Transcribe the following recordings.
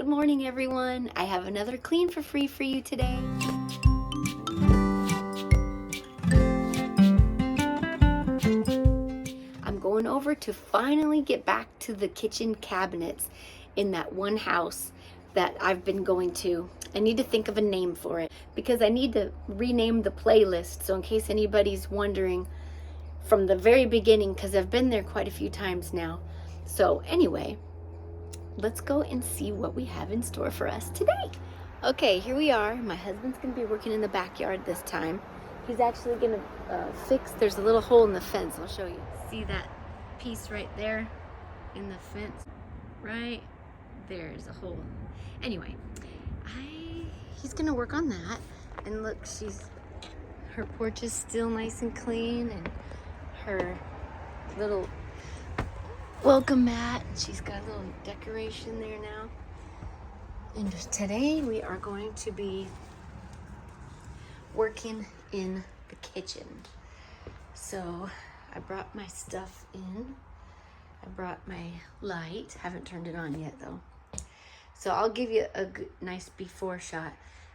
Good morning, everyone. I have another clean for free for you today. I'm going over to finally get back to the kitchen cabinets in that one house that I've been going to. I need to think of a name for it because I need to rename the playlist. So in case anybody's wondering from the very beginning, because I've been there quite a few times now. So anyway, let's go and see what we have in store for us today. Okay, here we are. My husband's gonna be working in the backyard this time. He's actually gonna fix, there's a little hole in the fence. I'll show you. See that piece right there in the fence? Right there's a hole. Anyway, he's gonna work on that. And look, her porch is still nice and clean, and her little welcome mat. She's got a little decoration there now. And today we are going to be working in the kitchen. So I brought my stuff in. I brought my light. Haven't turned it on yet though. So I'll give you a good, nice before shot.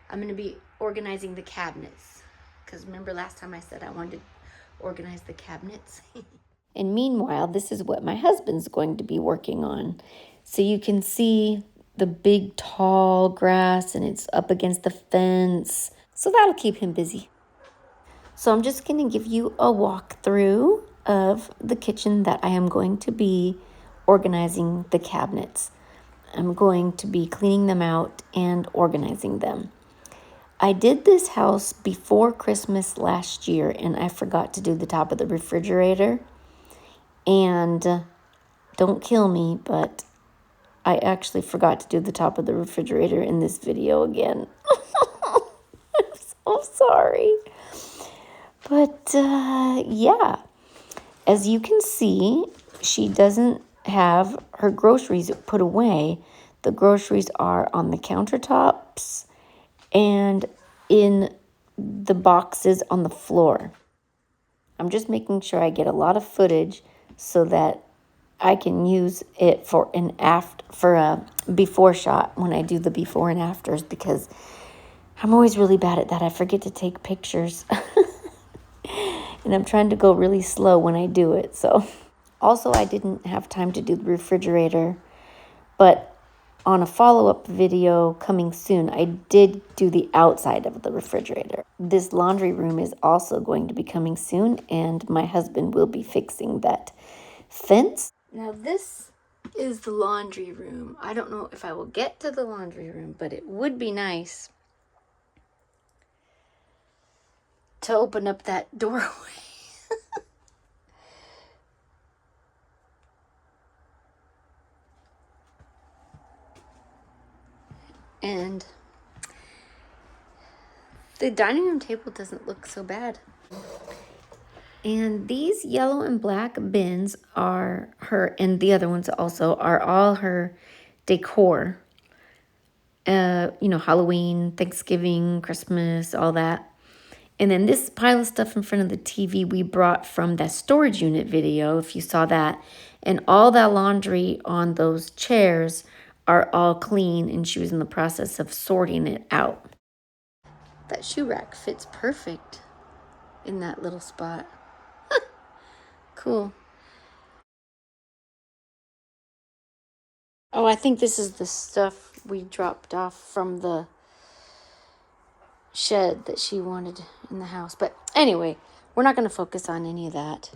I'm going to be organizing the cabinets. Because remember last time I said I wanted to organize the cabinets? And meanwhile, this is what my husband's going to be working on. So you can see the big tall grass and it's up against the fence. So that'll keep him busy. So I'm just going to give you a walkthrough of the kitchen that I am going to be organizing the cabinets. I'm going to be cleaning them out and organizing them. I did this house before Christmas last year and I forgot to do the top of the refrigerator. And don't kill me, but I actually forgot to do the top of the refrigerator in this video again. I'm so sorry. But yeah, as you can see, she doesn't have her groceries put away. The groceries are on the countertops and in the boxes on the floor. I'm just making sure I get a lot of footage so that I can use it for a before shot when I do the before and afters, because I'm always really bad at that. I forget to take pictures. And I'm trying to go really slow when I do it. So also I didn't have time to do the refrigerator, but on a follow-up video coming soon, I did do the outside of the refrigerator. This laundry room is also going to be coming soon, and my husband will be fixing that fence. Now this is the laundry room. I don't know if I will get to the laundry room, but it would be nice to open up that doorway. And the dining room table doesn't look so bad. And these yellow and black bins are her, and the other ones also are all her decor. You know, Halloween, Thanksgiving, Christmas, all that. And then this pile of stuff in front of the TV we brought from that storage unit video, if you saw that. And all that laundry on those chairs are all clean, and she was in the process of sorting it out. That shoe rack fits perfect in that little spot. Cool. Oh, I think this is the stuff we dropped off from the shed that she wanted in the house. But anyway, we're not going to focus on any of that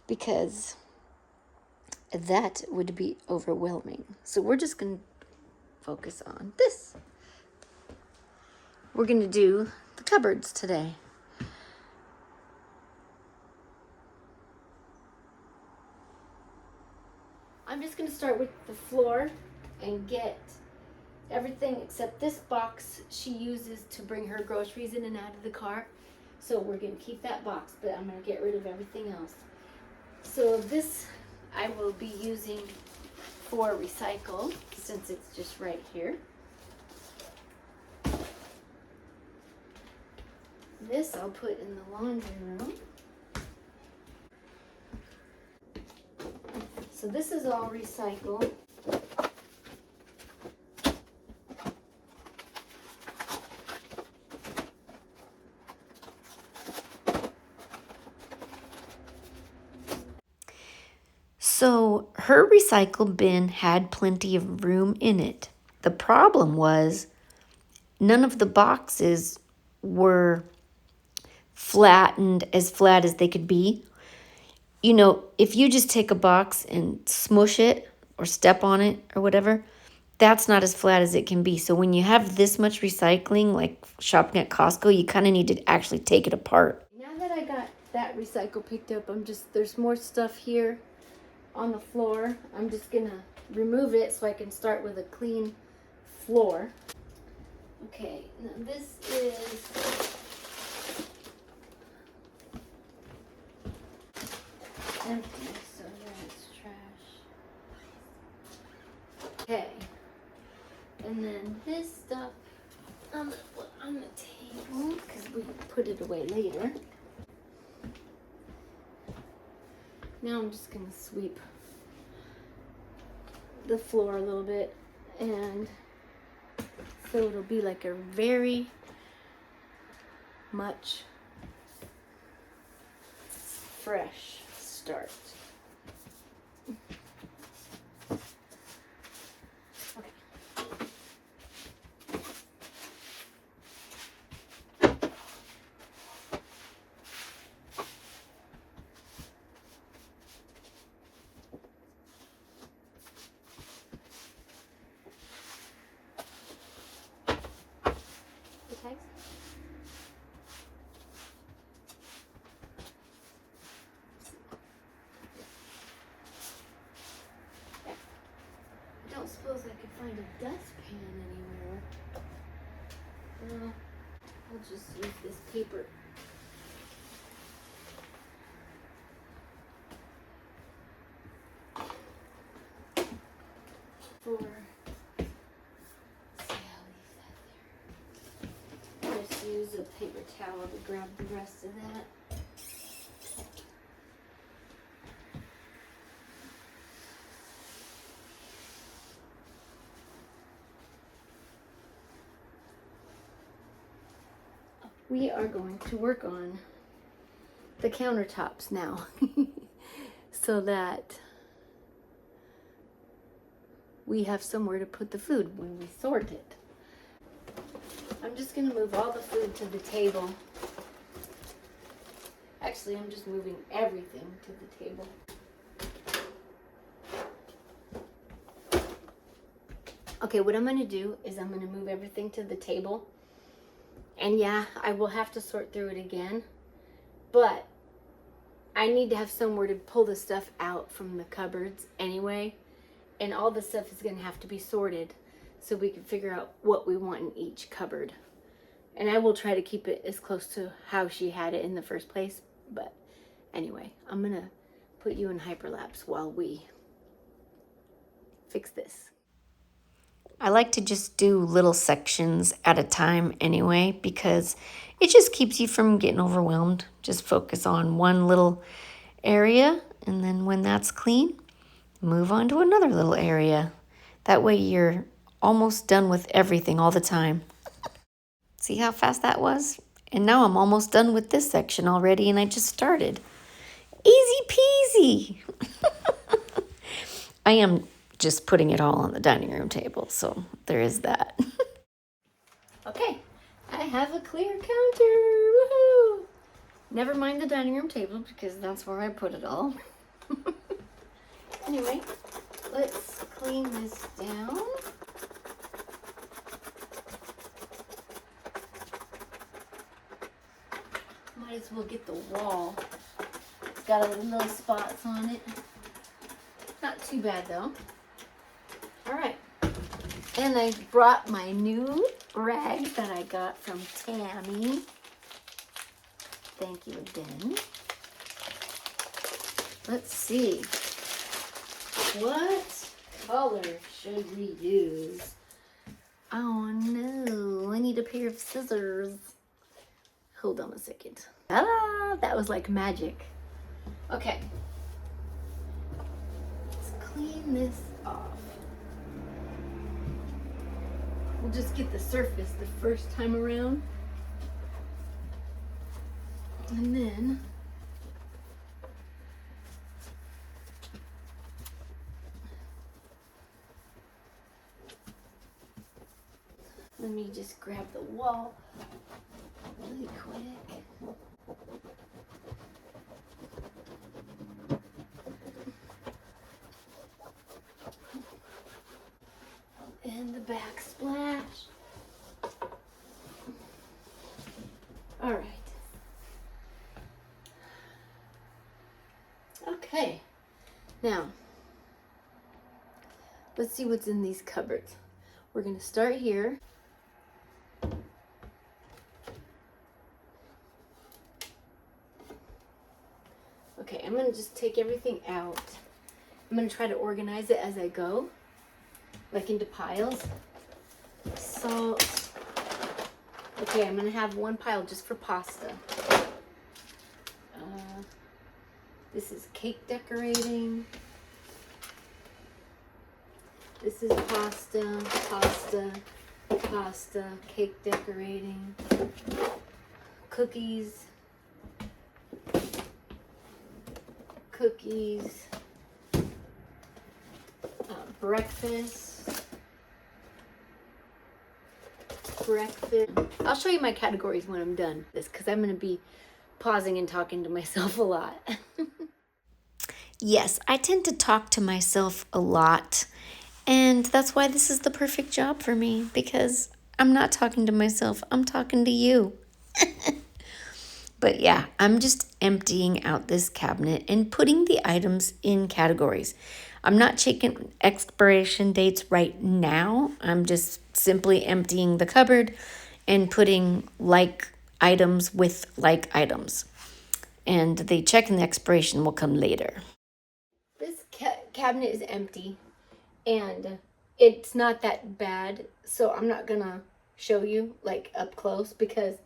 because that would be overwhelming. So we're just going to focus on this. We're going to do the cupboards today. I'm just going to start with the floor and get everything except this box she uses to bring her groceries in and out of the car. So we're going to keep that box, but I'm going to get rid of everything else. So this I will be using for recycle since it's just right here. This I'll put in the laundry room. So this is all recycle. So her recycle bin had plenty of room in it. The problem was none of the boxes were flattened as flat as they could be. You know, if you just take a box and smush it or step on it or whatever, that's not as flat as it can be. So when you have this much recycling, like shopping at Costco, you kind of need to actually take it apart. Now that I got that recycle picked up, there's more stuff here on the floor. I'm just gonna remove it so I can start with a clean floor. Okay, now this is empty, so that's trash. Okay, and then this stuff I'm gonna put on the table because we can put it away later. Now I'm just gonna sweep the floor a little bit, and so it'll be like a very much fresh start. Okay. Okay. I don't suppose I could find a dustpan anywhere. Well, I'll just use this paper. For, see, I'll leave that there. Just use a paper towel to grab the rest of that. We are going to work on the countertops now so that we have somewhere to put the food when we sort it. I'm just going to move all the food to the table. Actually, I'm just moving everything to the table. Okay, what I'm going to do is I'm going to move everything to the table. And yeah, I will have to sort through it again, but I need to have somewhere to pull the stuff out from the cupboards anyway. And all the stuff is going to have to be sorted so we can figure out what we want in each cupboard. And I will try to keep it as close to how she had it in the first place. But anyway, I'm going to put you in hyperlapse while we fix this. I like to just do little sections at a time anyway, because it just keeps you from getting overwhelmed. Just focus on one little area, and then when that's clean, move on to another little area. That way you're almost done with everything all the time. See how fast that was? And now I'm almost done with this section already, and I just started. Easy peasy. I am just putting it all on the dining room table, so there is that. Okay, I have a clear counter. Woohoo! Never mind the dining room table because that's where I put it all. Anyway, let's clean this down. Might as well get the wall. It's got a little spots on it. Not too bad though. All right, and I brought my new rag that I got from Tammy. Thank you again. Let's see. What color should we use? Oh no, I need a pair of scissors. Hold on a second. Ah, that was like magic. Okay. Let's clean this off. We'll just get the surface the first time around. And then Let me just grab the wall really quick. And the backsplash. All right. Okay. Now, let's see what's in these cupboards. We're going to start here. Okay, I'm going to just take everything out. I'm going to try to organize it as I go, like into piles. So, okay, I'm going to have one pile just for pasta. This is cake decorating. This is pasta, pasta, pasta, cake decorating, cookies, cookies, breakfast. I'll show you my categories when I'm done with this, because I'm going to be pausing and talking to myself a lot. Yes, I tend to talk to myself a lot, and that's why this is the perfect job for me, because I'm not talking to myself, I'm talking to you. But yeah, I'm just emptying out this cabinet and putting the items in categories. I'm not checking expiration dates right now. I'm just simply emptying the cupboard and putting like items with like items. And the checking the expiration will come later. This cabinet is empty and it's not that bad, so I'm not gonna show you like up close because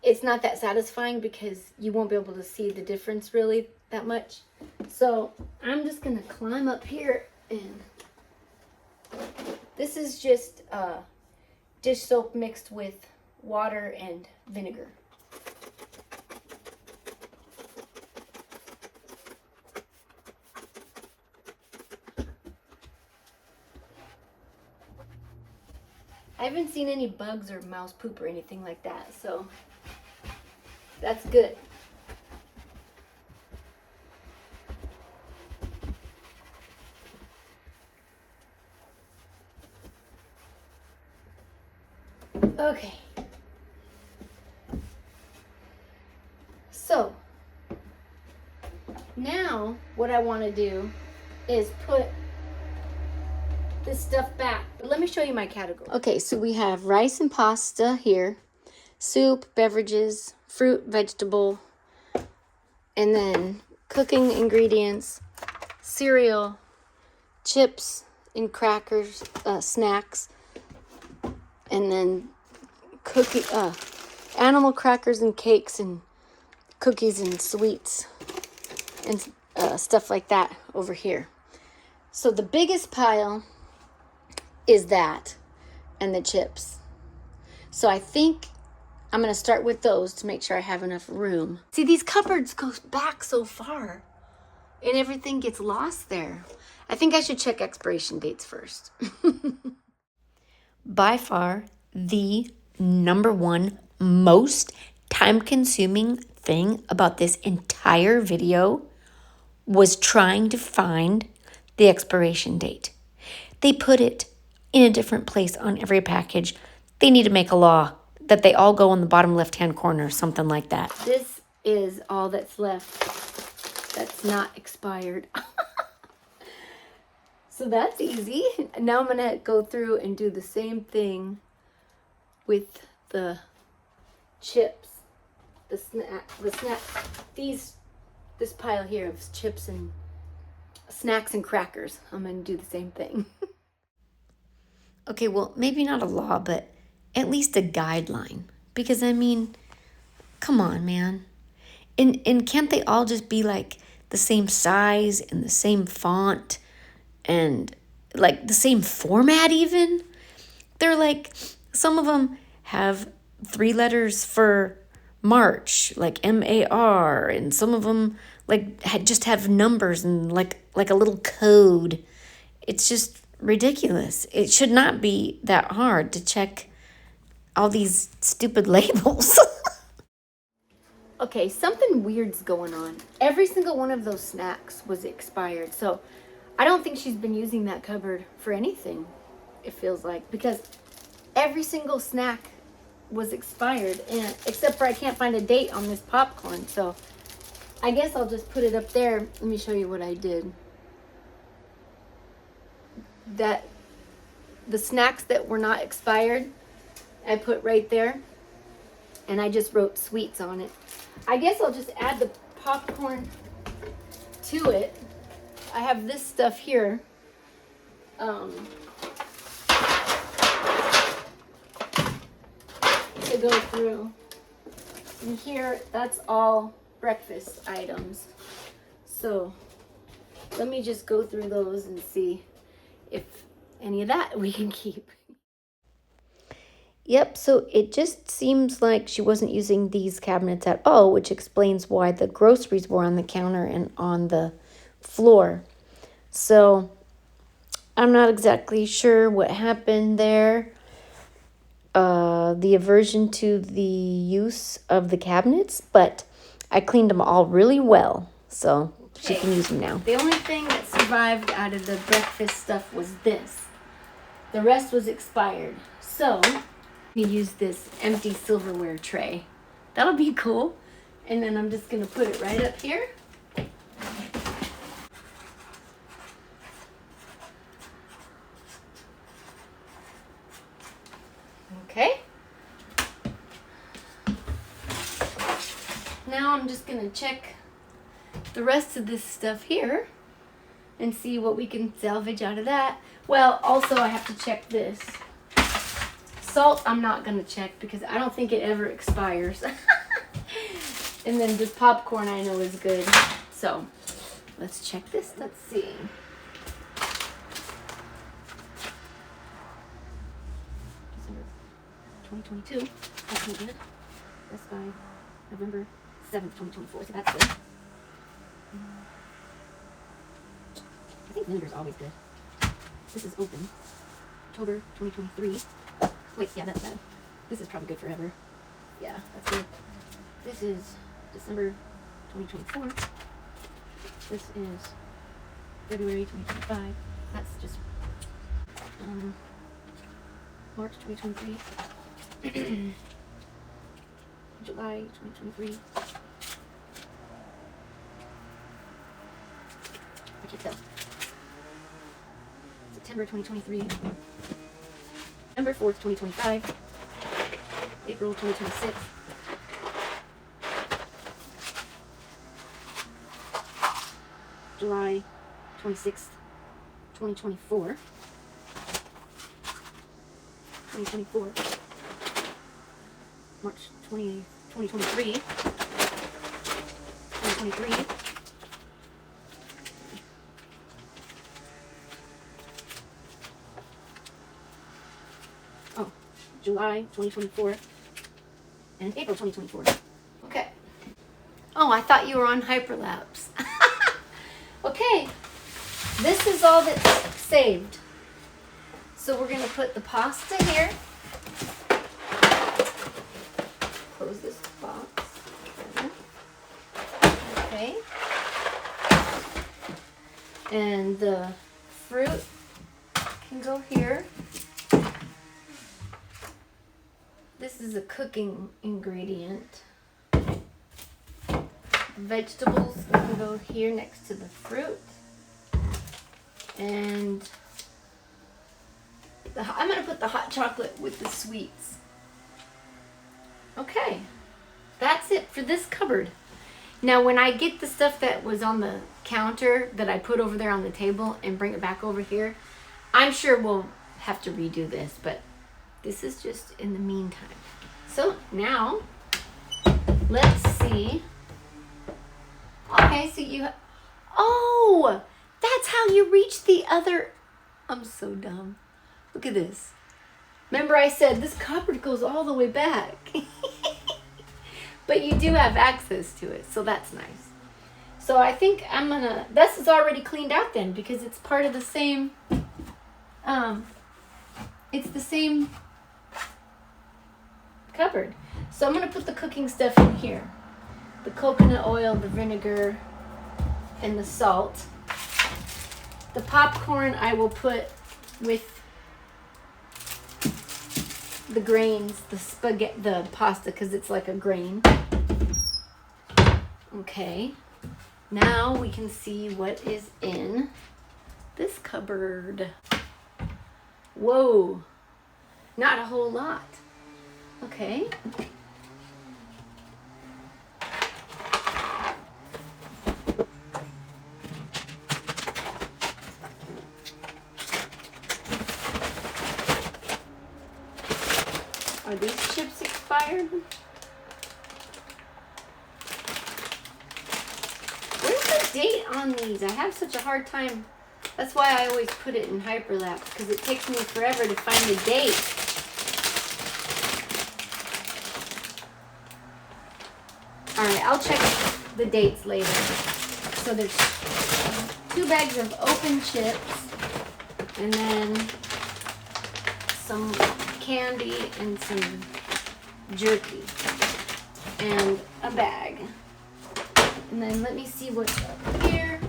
it's not that satisfying, because you won't be able to see the difference really that much. So I'm just gonna climb up here, and this is just dish soap mixed with water and vinegar. I haven't seen any bugs or mouse poop or anything like that, so that's good. Okay. So now what I want to do is put this stuff back. Let me show you my category. Okay, so we have rice and pasta here, soup, beverages, fruit, vegetable, and then cooking ingredients, cereal, chips and crackers, snacks, and then animal crackers and cakes and cookies and sweets and stuff like that over here. So the biggest pile is that and the chips. So I think I'm going to start with those to make sure I have enough room. See, these cupboards go back so far and everything gets lost there. I think I should check expiration dates first. By far, the number one most time-consuming thing about this entire video was trying to find the expiration date. They put it in a different place on every package. They need to make a law that they all go in the bottom left-hand corner, something like that. This is all that's left that's not expired. So that's easy. Now I'm gonna go through and do the same thing with the chips, the snack, this pile here of chips and snacks and crackers. I'm gonna do the same thing. Okay, well, maybe not a law, but at least a guideline. Because I mean, come on, man. And can't they all just be like the same size and the same font and like the same format even? They're like, some of them have 3 letters for March, like MAR, and some of them like just have numbers and like a little code. It's just ridiculous. It should not be that hard to check all these stupid labels. Okay, something weird's going on. Every single one of those snacks was expired. So I don't think she's been using that cupboard for anything, it feels like, because every single snack was expired, and except for I can't find a date on this popcorn. So I guess I'll just put it up there. Let me show you what I did. That the snacks that were not expired, I put right there, and I just wrote sweets on it. I guess I'll just add the popcorn to it. I have this stuff here. To go through. And here, that's all breakfast items. So let me just go through those and see if any of that we can keep. Yep, so it just seems like she wasn't using these cabinets at all, which explains why the groceries were on the counter and on the floor. So I'm not exactly sure what happened there. The aversion to the use of the cabinets, but I cleaned them all really well, so she can use them now. The only thing that survived out of the breakfast stuff was this. The rest was expired. So we use this empty silverware tray. That'll be cool. And then I'm just gonna put it right up here. Okay. Now I'm just gonna check the rest of this stuff here and see what we can salvage out of that. Well, also I have to check this. Salt I'm not gonna check because I don't think it ever expires. And then this popcorn I know is good. So let's check this. Let's see. December 2022. That's not good. That's by November 7th, 2024. So that's good. I think vinegar's always good. This is open. October 2023. Wait, yeah, that's bad. This is probably good forever. Yeah, that's good. This is December 2024. This is February 2025. That's just March 2023. July 2023. I can't tell. September 2023. November 4th, 2025. April 2026. July 26th, 2024. 2024. March 20th, 2023. 2023. Oh, July 2024 and April 2024. Okay. Oh, I thought you were on hyperlapse. Okay, this is all that's saved. So we're gonna put the pasta here. Close this box. Okay. And the fruit can go here. This is a cooking ingredient. Vegetables can go here next to the fruit. And I'm going to put the hot chocolate with the sweets. Okay, that's it for this cupboard. Now when I get the stuff that was on the counter that I put over there on the table and bring it back over here, I'm sure we'll have to redo this, but this is just in the meantime. So now, let's see. Okay, so oh, that's how you reach the other. I'm so dumb. Look at this. Remember I said this cupboard goes all the way back. But you do have access to it, so that's nice. So I think this is already cleaned out then because it's part of the same, it's the same cupboard. So I'm going to put the cooking stuff in here. The coconut oil, the vinegar, and the salt. The popcorn I will put with the grains, the spaghetti, the pasta, because it's like a grain. Okay. Now we can see what is in this cupboard. Whoa. Not a whole lot. Okay. Are these chips expired? Where's the date on these? I have such a hard time. That's why I always put it in hyperlapse, because it takes me forever to find the date. Alright, I'll check the dates later. So there's 2 bags of open chips, and then some candy and some jerky, and a bag. And then let me see what's up here.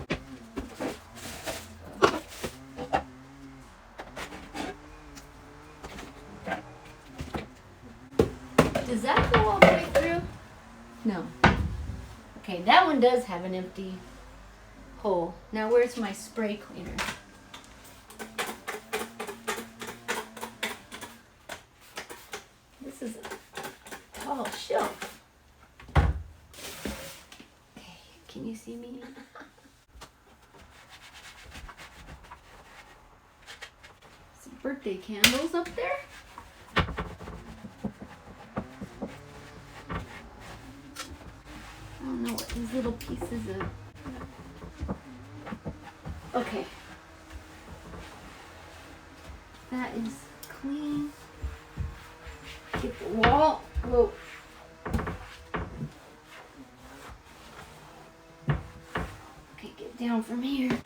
Does that go all the way through? No. Okay, that one does have an empty hole. Now where's my spray cleaner? This is a tall shelf. Okay, can you see me? Some birthday candles up there. I don't know what these little pieces of. Okay. That is clean. Get the wall. Whoa. Okay, get down from here.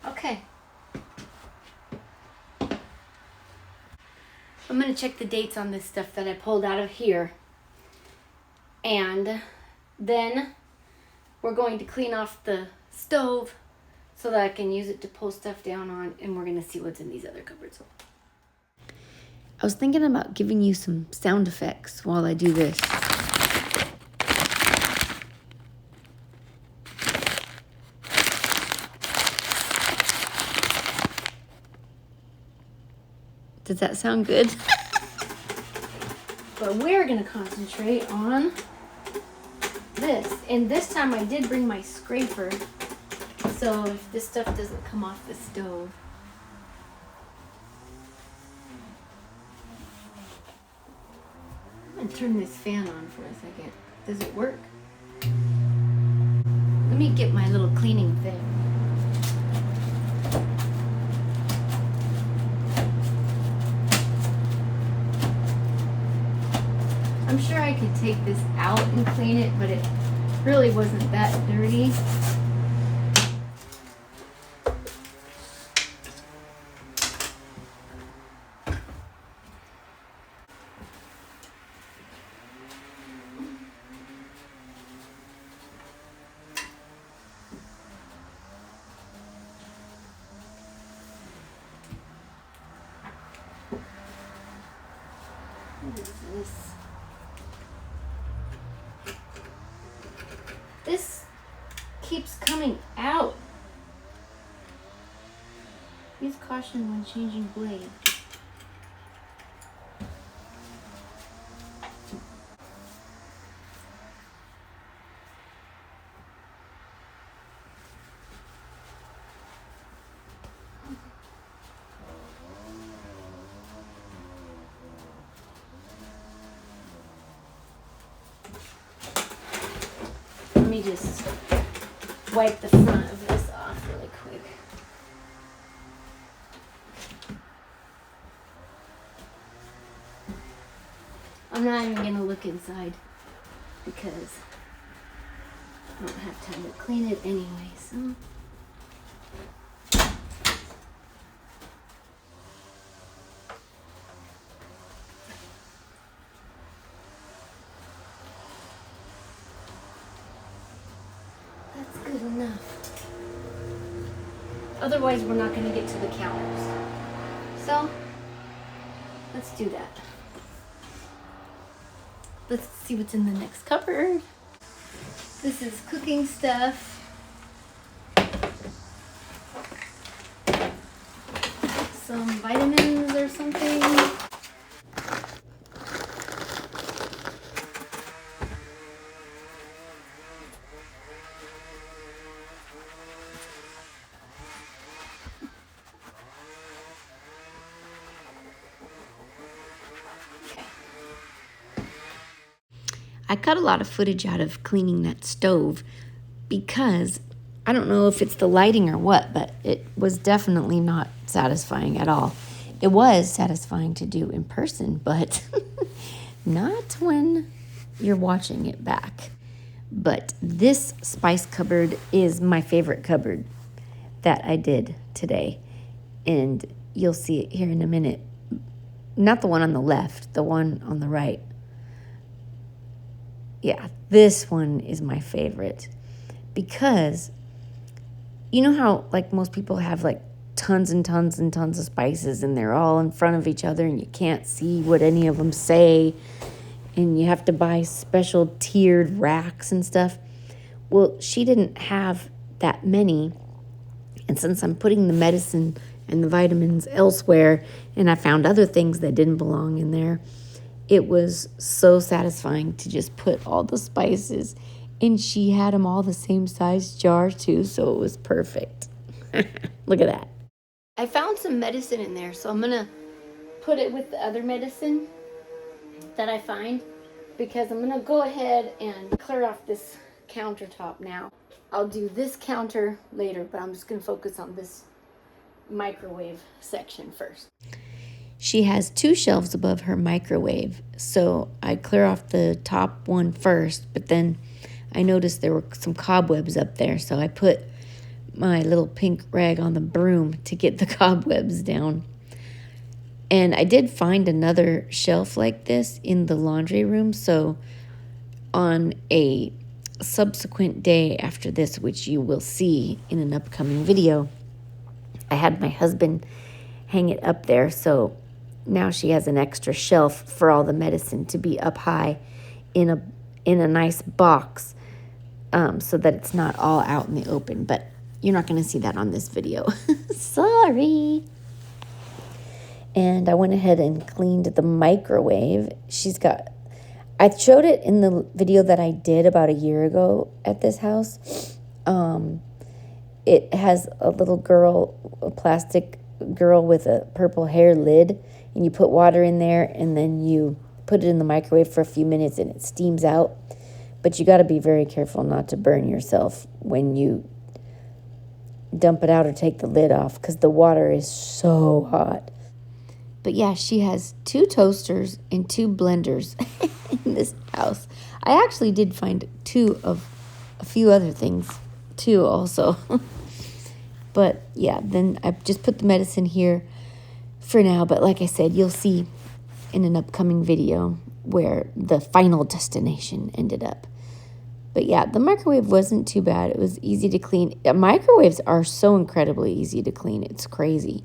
Okay. I'm going to check the dates on this stuff that I pulled out of here. And then we're going to clean off the stove so that I can use it to pull stuff down on, and we're going to see what's in these other cupboards. I was thinking about giving you some sound effects while I do this. Does that sound good? But we're going to concentrate on this. And this time I did bring my scraper, so if this stuff doesn't come off the stove. I'm going to turn this fan on for a second. Does it work? Let me get my little cleaning thing. I'm sure I could take this out and clean it, but it really wasn't that dirty. What is this? This keeps coming out. Use caution when changing blade. Let me just wipe the front of this off really quick. I'm not even going to look inside because I don't have time to clean it anyway, so. Otherwise, we're not going to get to the counters. So, let's do that. Let's see what's in the next cupboard. This is cooking stuff. Some vitamins or something. I cut a lot of footage out of cleaning that stove because I don't know if it's the lighting or what, but it was definitely not satisfying at all. It was satisfying to do in person, but not when you're watching it back. But this spice cupboard is my favorite cupboard that I did today. And you'll see it here in a minute. Not the one on the left, the one on the right. Yeah, this one is my favorite because you know how like most people have like tons and tons and tons of spices and they're all in front of each other and you can't see what any of them say and you have to buy special tiered racks and stuff. Well, she didn't have that many. And since I'm putting the medicine and the vitamins elsewhere and I found other things that didn't belong in there, it was so satisfying to just put all the spices, and she had them all the same size jar too, so it was perfect. Look at that. I found some medicine in there, so I'm gonna put it with the other medicine that I find because I'm gonna go ahead and clear off this countertop now. I'll do this counter later, but I'm just gonna focus on this microwave section first. She has 2 shelves above her microwave, so I clear off the top one first, but then I noticed there were some cobwebs up there, so I put my little pink rag on the broom to get the cobwebs down. And I did find another shelf like this in the laundry room, so on a subsequent day after this, which you will see in an upcoming video, I had my husband hang it up there, so now she has an extra shelf for all the medicine to be up high in a nice box, so that it's not all out in the open. But you're not going to see that on this video. Sorry. And I went ahead and cleaned the microwave. I showed it in the video that I did about a year ago at this house. It has a little girl, a plastic girl with a purple hair lid, and you put water in there and then you put it in the microwave for a few minutes and it steams out. But you got to be very careful not to burn yourself when you dump it out or take the lid off because the water is so hot. But yeah, she has 2 toasters and 2 blenders in this house. I actually did find 2 of a few other things too also. But yeah, then I just put the medicine here for now. But like I said, you'll see in an upcoming video where the final destination ended up. But yeah, the microwave wasn't too bad. It was easy to clean. Microwaves are so incredibly easy to clean. It's crazy.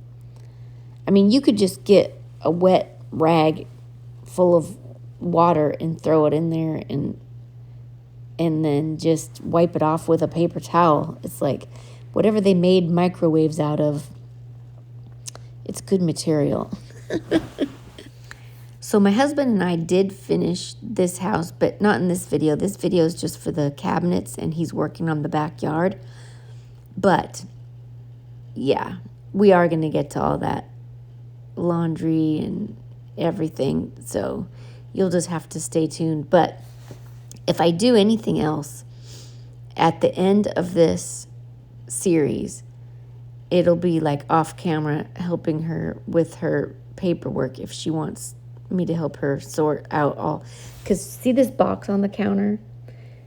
I mean, you could just get a wet rag full of water and throw it in there and then just wipe it off with a paper towel. It's like whatever they made microwaves out of, it's good material. So my husband and I did finish this house, but not in this video. This video is just for the cabinets, and he's working on the backyard. But yeah, we are going to get to all that laundry and everything. So you'll just have to stay tuned. But if I do anything else at the end of this series, it'll be like off camera helping her with her paperwork if she wants me to help her sort out all. Because see this box on the counter?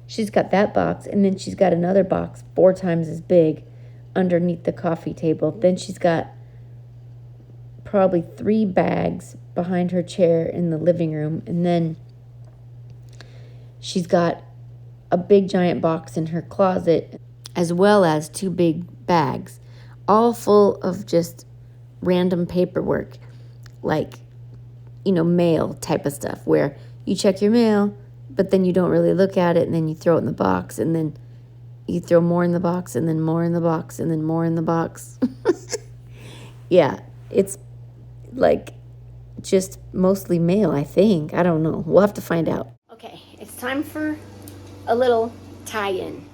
She's got that box, and then she's got another box 4 times as big underneath the coffee table. Then she's got probably 3 bags behind her chair in the living room, and then she's got a big giant box in her closet, as well as 2 big bags all full of just random paperwork, like, you know, mail type of stuff, where you check your mail, but then you don't really look at it, and then you throw it in the box, and then you throw more in the box, and then more in the box, and then more in the box. Yeah, it's like just mostly mail, I think. I don't know. We'll have to find out. Okay, it's time for a little tie-in.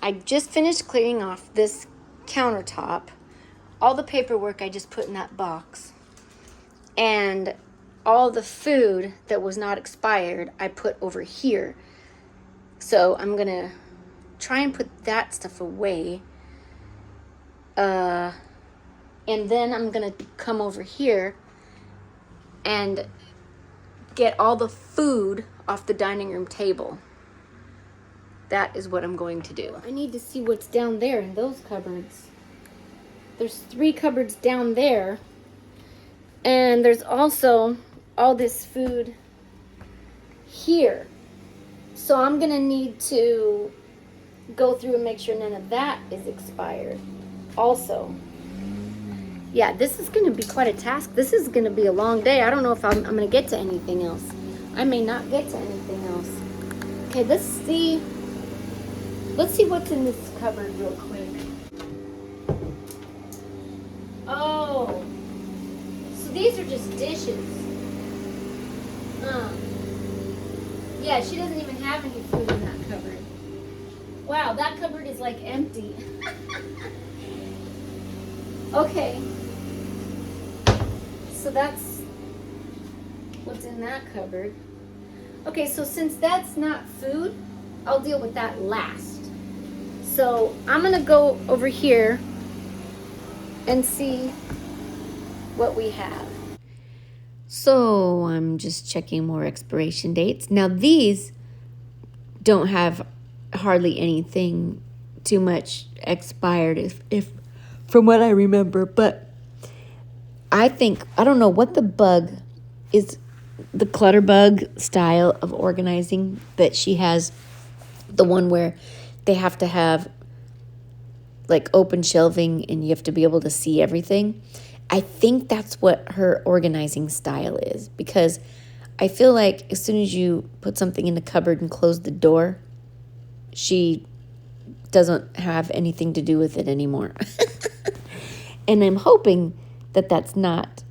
I just finished clearing off this countertop. All the paperwork I just put in that box. And all the food that was not expired, I put over here. So I'm going to try and put that stuff away. And then I'm going to come over here and get all the food off the dining room table. That is what I'm going to do. I need to see what's down there in those cupboards. There's 3 cupboards down there. And there's also all this food here. So I'm gonna need to go through and make sure none of that is expired also. Yeah, this is gonna be quite a task. This is gonna be a long day. I don't know if I'm gonna get to anything else. I may not get to anything else. Okay, let's see what's in this cupboard real quick. Oh, so these are just dishes. Yeah, she doesn't even have any food in that cupboard. Wow, that cupboard is like empty. Okay. So that's what's in that cupboard. Okay, so since that's not food, I'll deal with that last. So I'm gonna go over here and see what we have. So I'm just checking more expiration dates. Now these don't have hardly anything too much expired if from what I remember, but I don't know what the bug is, the Clutterbug style of organizing that she has, the one where they have to have like open shelving and you have to be able to see everything. I think that's what her organizing style is, because I feel like as soon as you put something in the cupboard and close the door, she doesn't have anything to do with it anymore. And I'm hoping that that's not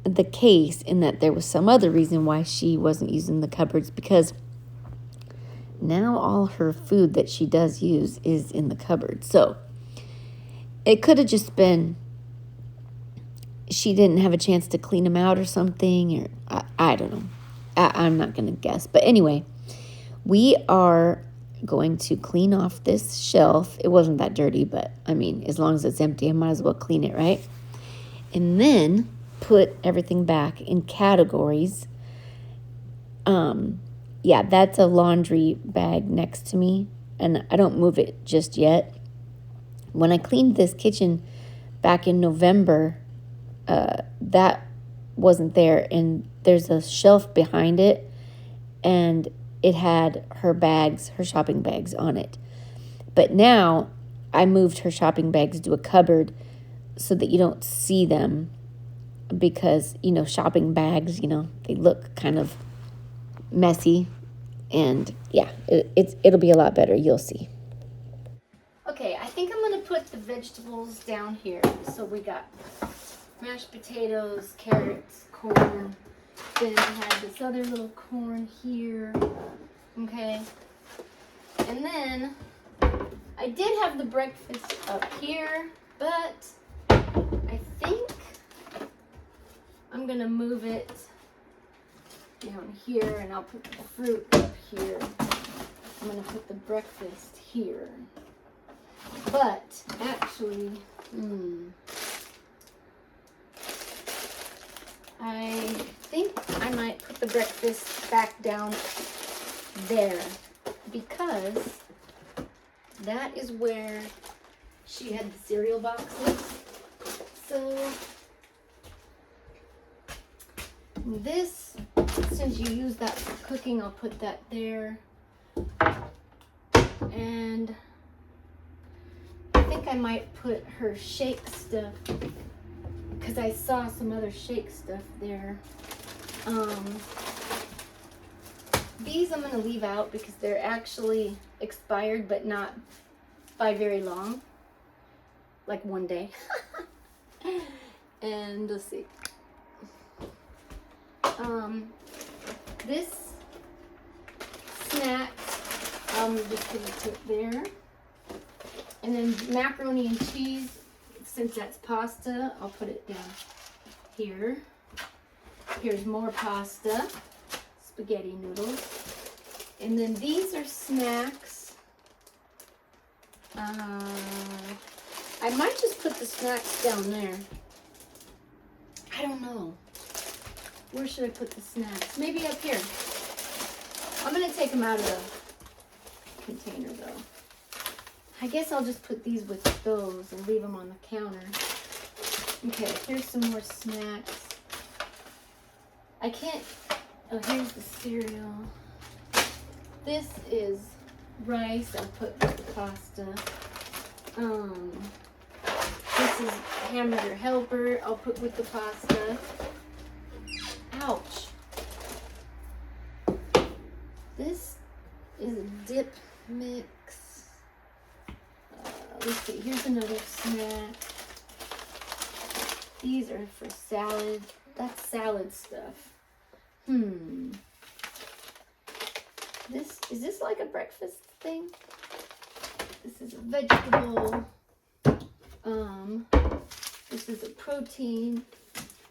the case, and that there was some other reason why she wasn't using the cupboards, because now all her food that she does use is in the cupboard. So it could have just been she didn't have a chance to clean them out or something, or I don't know. I'm not going to guess. But anyway, we are going to clean off this shelf. It wasn't that dirty, but I mean, as long as it's empty, I might as well clean it, right? And then put everything back in categories. Yeah, that's a laundry bag next to me, and I don't move it just yet. When I cleaned this kitchen back in November, that wasn't there, and there's a shelf behind it, and it had her bags, her shopping bags on it. But now I moved her shopping bags to a cupboard so that you don't see them, because, you know, shopping bags, you know, they look kind of messy, and yeah, it'll be a lot better. You'll see. Okay, I think I'm going to put the vegetables down here. So we got mashed potatoes, carrots, corn. Then I have this other little corn here. Okay. And then I did have the breakfast up here, but I think I'm going to move it down here, and I'll put the fruit up here. I'm going to put the breakfast here. But actually, I think I might put the breakfast back down there, because that is where she had the cereal boxes. So this, since you use that for cooking, I'll put that there. And I think I might put her shake stuff, because I saw some other shake stuff there. These I'm going to leave out because they're actually expired, but not by very long. Like one day. And let's see. This snack, I'm just going to put there. And then macaroni and cheese, since that's pasta, I'll put it down here. Here's more pasta, spaghetti noodles. And then these are snacks. I might just put the snacks down there. I don't know. Where should I put the snacks? Maybe up here. I'm going to take them out of the container though. I guess I'll just put these with those and leave them on the counter. Okay, here's some more snacks. I can't, oh, here's the cereal. This is rice I'll put with the pasta. This is hamburger helper I'll put with the pasta. Ouch. This is a dip mix. Let's see, here's another snack. These are for salad. That's salad stuff. Is this like a breakfast thing? This is a vegetable. This is a protein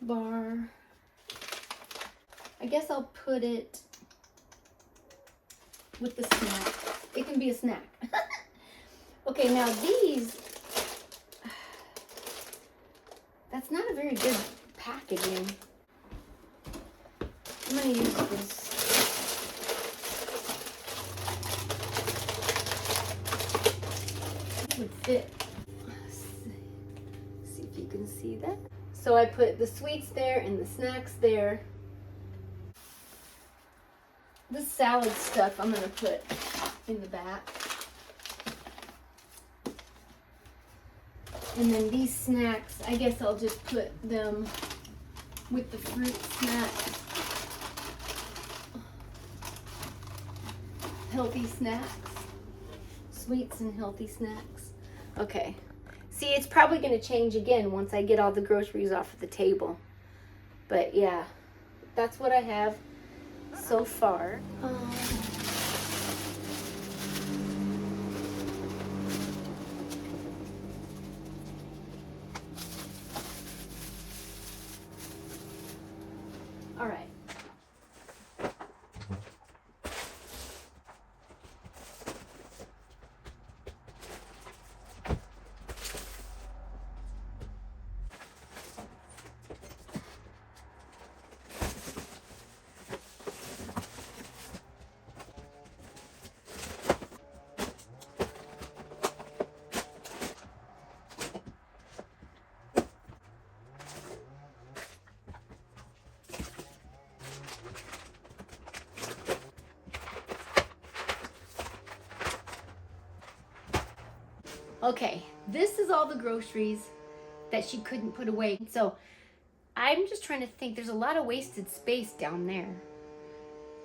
bar. I guess I'll put it with the snack. It can be a snack. Okay, now these, that's not a very good packaging. I'm going to use this. This would fit. Let's see if you can see that. So I put the sweets there and the snacks there. This salad stuff I'm going to put in the back. And then these snacks, I guess I'll just put them with the fruit snacks. Healthy snacks. Sweets and healthy snacks. Okay. See, it's probably going to change again once I get all the groceries off of the table. But yeah, that's what I have so far. All right. Okay, this is all the groceries that she couldn't put away. So I'm just trying to think, there's a lot of wasted space down there.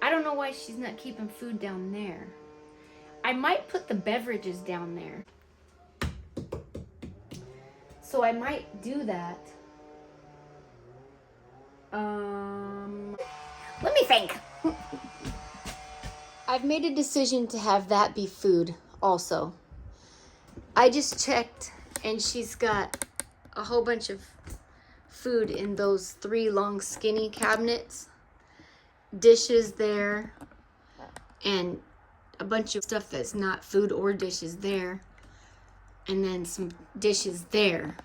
I don't know why she's not keeping food down there. I might put the beverages down there. So I might do that. Let me think. I've made a decision to have that be food also. I just checked and she's got a whole bunch of food in those 3 long skinny cabinets. Dishes there and a bunch of stuff that's not food or dishes there. And then some dishes there.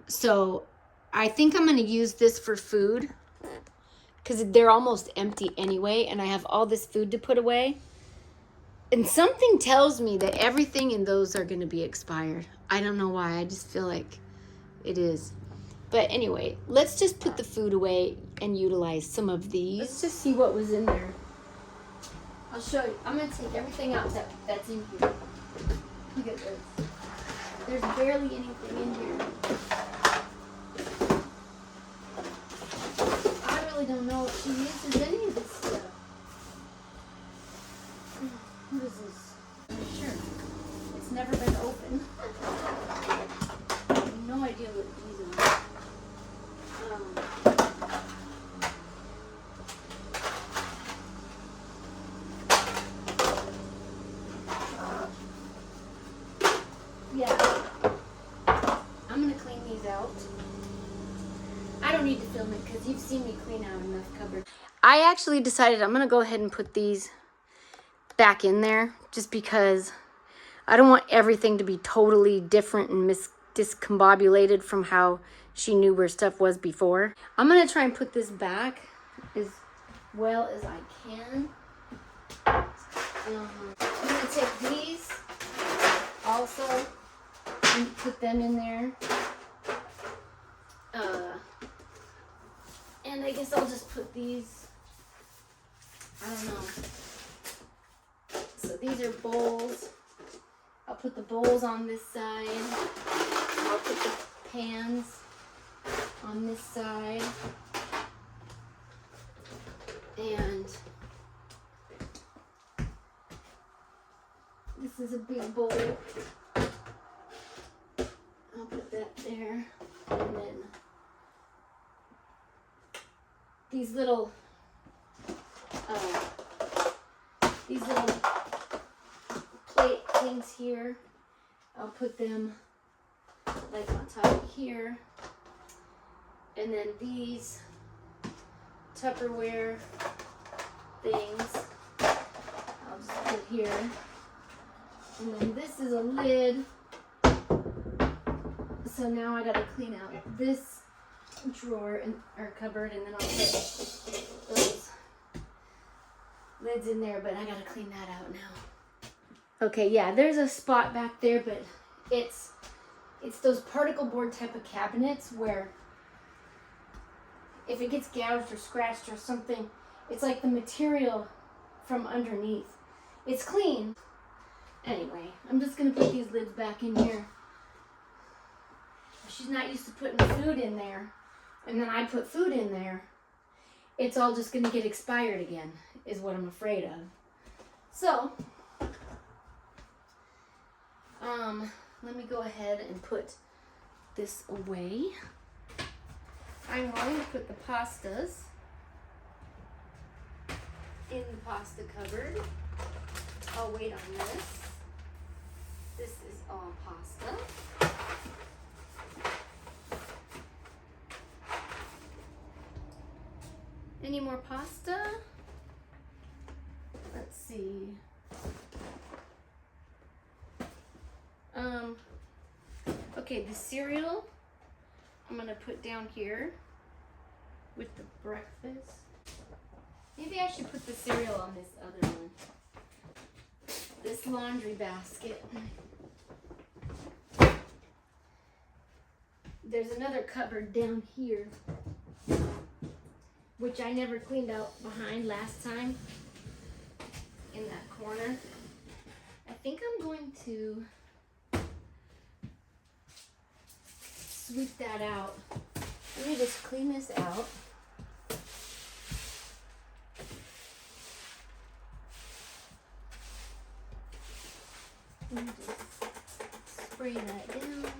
So I think I'm going to use this for food because they're almost empty anyway and I have all this food to put away. And something tells me that everything in those are going to be expired. I don't know why. I just feel like it is. But anyway, let's just put the food away and utilize some of these. Let's just see what was in there. I'll show you. I'm going to take everything out that's in here. Look at this. There's barely anything in here. I really don't know if she uses any of this stuff. What is this? Sure. It's never been opened. I have no idea what these are. Yeah. I'm going to clean these out. I don't need to film it because you've seen me clean out enough cupboards. I actually decided I'm going to go ahead and put these back in there just because I don't want everything to be totally different and discombobulated from how she knew where stuff was before. I'm going to try and put this back as well as I can. I'm going to take these also and put them in there. And I guess I'll just put these, I don't know. So these are bowls. I'll put the bowls on this side. I'll put the pans on this side. And this is a big bowl. I'll put that there. And then these little plate things here, I'll put them like on top of here. And then these Tupperware things I'll just put here. And then this is a lid. So now I gotta clean out this drawer or cupboard, and then I'll put those lids in there, but I gotta clean that out now. Okay, yeah, there's a spot back there, but it's those particle board type of cabinets where if it gets gouged or scratched or something, it's like the material from underneath. It's clean. Anyway, I'm just gonna put these lids back in here. She's not used to putting food in there, and then I put food in there. It's all just gonna get expired again, is what I'm afraid of. So, let me go ahead and put this away. I'm going to put the pastas in the pasta cupboard. I'll wait on this. This is all pasta. Any more pasta? Let's see. Okay, the cereal I'm gonna put down here with the breakfast. Maybe I should put the cereal on this other one. This laundry basket. There's another cupboard down here, which I never cleaned out behind last time, in that corner. I think I'm going to sweep that out. Let me just clean this out. And just spray that down.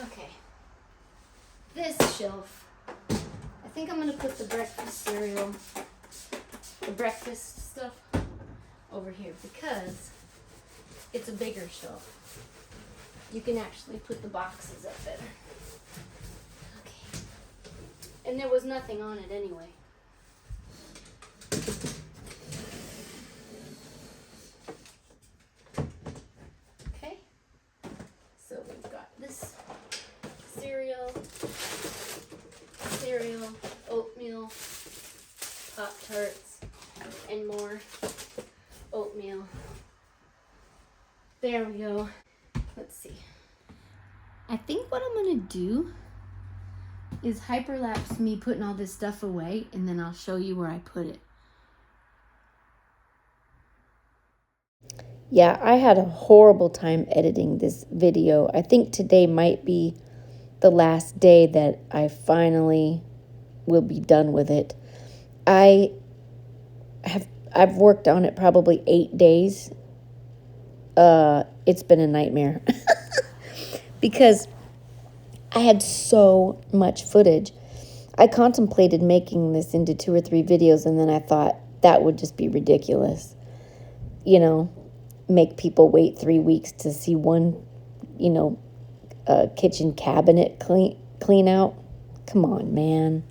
Okay, this shelf, I think I'm going to put the breakfast cereal, the breakfast stuff over here because it's a bigger shelf. You can actually put the boxes up better. Okay, and there was nothing on it anyway. Cereal, oatmeal, Pop-Tarts, and more oatmeal. There we go. Let's see. I think what I'm gonna do is hyperlapse me putting all this stuff away, and then I'll show you where I put it. Yeah, I had a horrible time editing this video. I think today might be the last day that I finally will be done with it. I've worked on it probably 8 days. It's been a nightmare because I had so much footage. I contemplated making this into 2 or 3 videos, and then I thought that would just be ridiculous. You know, make people wait 3 weeks to see one, kitchen cabinet clean out. Come on, man.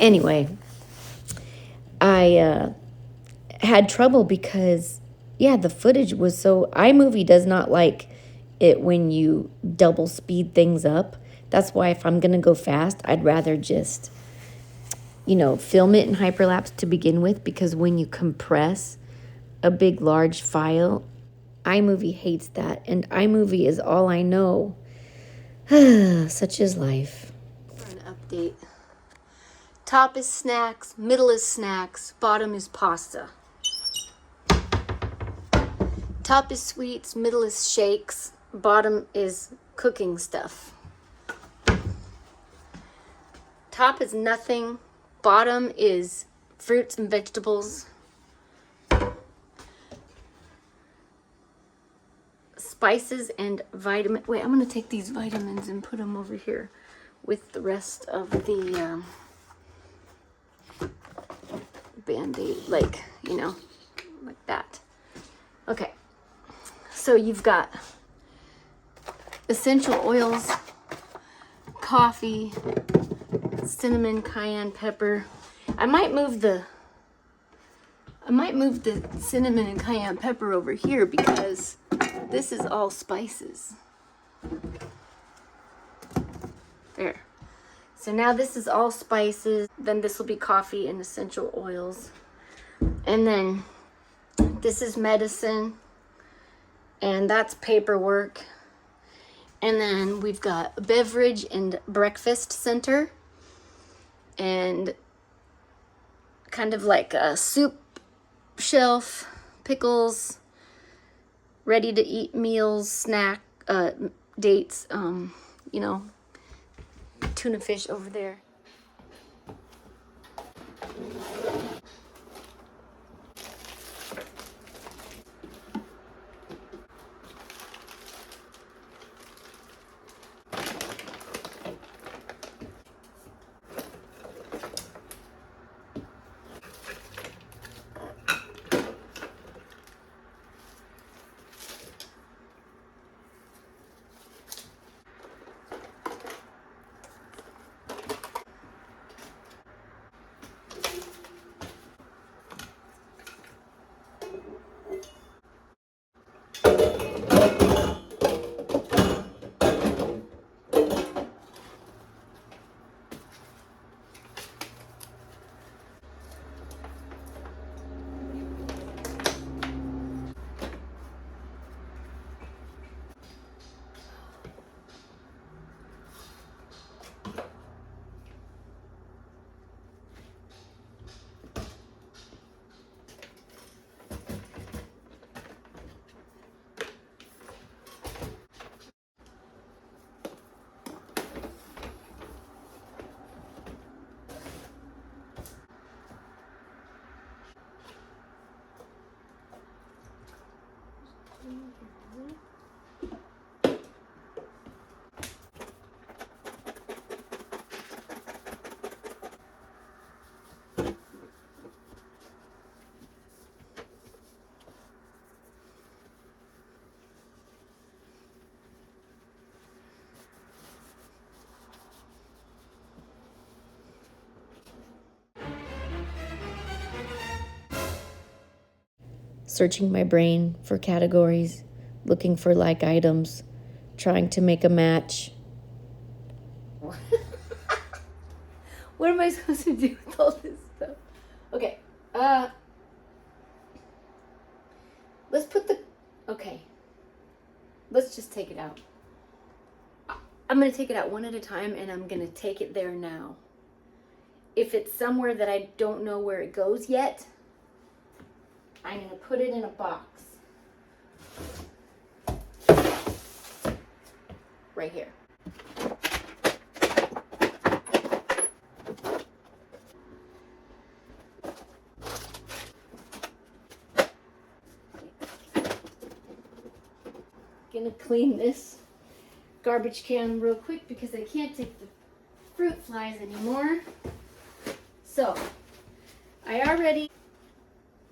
Anyway, I had trouble because, the footage was so... iMovie does not like it when you double speed things up. That's why if I'm going to go fast, I'd rather just, film it in hyperlapse to begin with, because when you compress a big, large file, iMovie hates that, and iMovie is all I know. Such is life. For an update. Top is snacks, middle is snacks, bottom is pasta. Top is sweets, middle is shakes, bottom is cooking stuff. Top is nothing, bottom is fruits and vegetables. Spices and vitamin. Wait, I'm going to take these vitamins and put them over here with the rest of the Band-Aid, like that. Okay, so you've got essential oils, coffee, cinnamon, cayenne pepper. I might move the cinnamon and cayenne pepper over here because this is all spices. There. So now this is all spices. Then this will be coffee and essential oils. And then this is medicine. And that's paperwork. And then we've got a beverage and breakfast center. And kind of like a soup shelf, pickles, ready to eat meals, snack, dates, tuna fish over there. Searching my brain for categories, looking for like items, trying to make a match. What am I supposed to do with all this stuff? just take it out. I'm going to take it out one at a time, and I'm going to take it there now. If it's somewhere that I don't know where it goes yet, I'm going to put it in a box. Right here. Gonna clean this garbage can real quick because I can't take the fruit flies anymore. So, I already